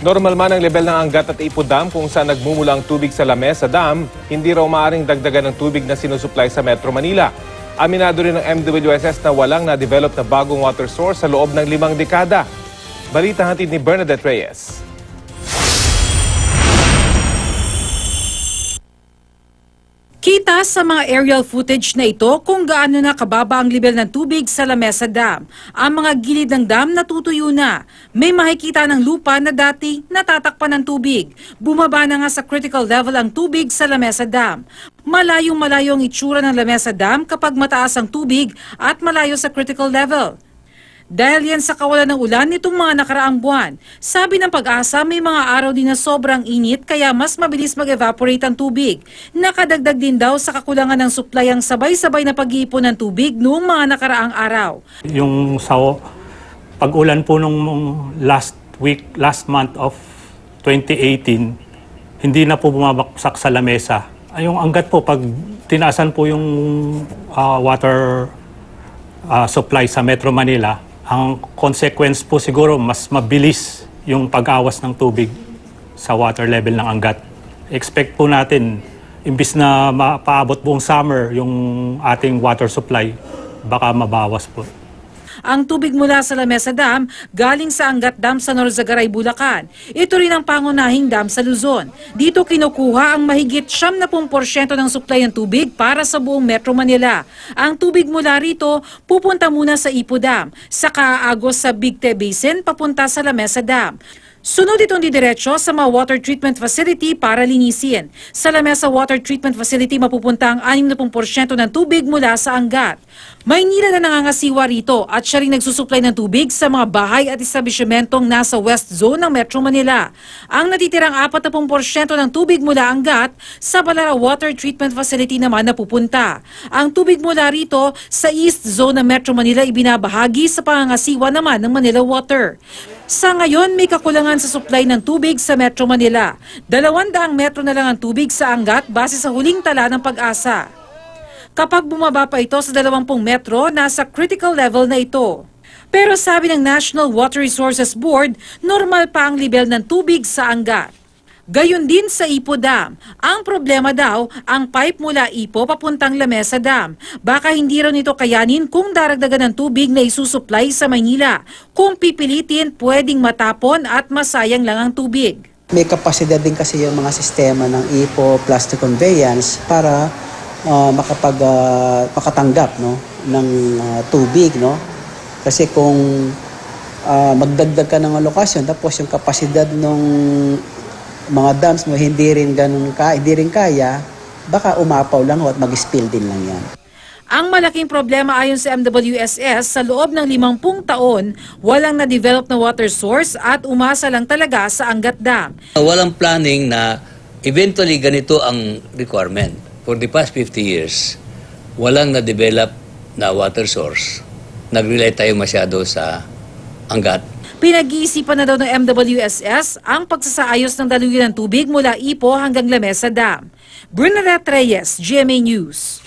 Normal man ang level ng Angat at Ipo Dam kung saan nagmumula ang tubig sa Lamesa Dam, hindi raw maaaring dagdagan ng tubig na sinusupply sa Metro Manila. Aminado rin ng MWSS na walang na-develop na bagong water source sa loob ng 5 dekada. Balita hatid ni Bernadette Reyes. Kita sa mga aerial footage na ito kung gaano na kababa ang level ng tubig sa Lamesa Dam. Ang mga gilid ng dam natutuyo na. May makikita ng lupa na dati natatakpan ng tubig. Bumaba na nga sa critical level ang tubig sa Lamesa Dam. Malayong-malayo ang itsura ng Lamesa Dam kapag mataas ang tubig at malayo sa critical level. Dahil yan sa kawalan ng ulan nitong mga nakaraang buwan. Sabi ng Pag-asa, may mga araw din na sobrang init kaya mas mabilis mag-evaporate ang tubig. Nakadagdag din daw sa kakulangan ng supply ang sabay-sabay na pag-iipon ng tubig noong mga nakaraang araw. Yung sa pag-ulan po nung last month of 2018, hindi na po bumabaksak sa lamesa. Yung Angat po, pag tinaasan po yung water supply sa Metro Manila, ang consequence po siguro mas mabilis yung pag-awas ng tubig sa water level ng Angat. Expect po natin, imbis na mapaabot buong summer yung ating water supply, baka mabawas po. Ang tubig mula sa Lamesa Dam galing sa Angat Dam sa Norzagaray, Bulacan. Ito rin ang pangunahing dam sa Luzon. Dito kinukuha ang mahigit 70% ng supply ng tubig para sa buong Metro Manila. Ang tubig mula rito pupunta muna sa Ipo Dam, saka aagos sa Bigte Basin papunta sa Lamesa Dam. Sunod itong didiretso sa mga water treatment facility para linisin. Sa Lamesa Water Treatment Facility mapupunta ang 60% ng tubig mula sa Angat. Maynila na nangangasiwa rito at siya rin nagsusupply ng tubig sa mga bahay at establishmentong nasa West Zone ng Metro Manila. Ang natitirang 40% ng tubig mula Angat sa Balara Water Treatment Facility naman napupunta. Ang tubig mula rito sa East Zone ng Metro Manila ibinabahagi sa pangangasiwa naman ng Manila Water. Sa ngayon, may kakulangan sa supply ng tubig sa Metro Manila. 200 metro na lang ang tubig sa Angat base sa huling tala ng Pag-asa. Kapag bumaba pa ito sa 20 metro, nasa critical level na ito. Pero sabi ng National Water Resources Board, normal pa ang level ng tubig sa Angat. Gayon din sa Ipo Dam. Ang problema daw, ang pipe mula Ipo papuntang Lamesa Dam. Baka hindi raw nito kayanin kung daragdagan ng tubig na isusupply sa Maynila. Kung pipilitin, pwedeng matapon at masayang lang ang tubig. May kapasidad din kasi yung mga sistema ng Ipo plastic conveyance para makatanggap ng tubig. Kasi kung magdagdag ka ng alokasyon, tapos yung kapasidad ng mga dams mo hindi rin kaya, baka umapaw lang at mag-spill din lang yan. Ang malaking problema ayon sa MWSS, sa loob ng 50 taon, walang na-develop na water source at umasa lang talaga sa Angat Dam. Walang planning na eventually ganito ang requirement. For the past 50 years, walang na-develop na water source. Nag-rely tayo masyado sa Angat. Pinag-iisipan na daw ng MWSS ang pagsasaayos ng daluyan ng tubig mula Ipo hanggang Lamesa Dam. Bernadette Reyes, GMA News.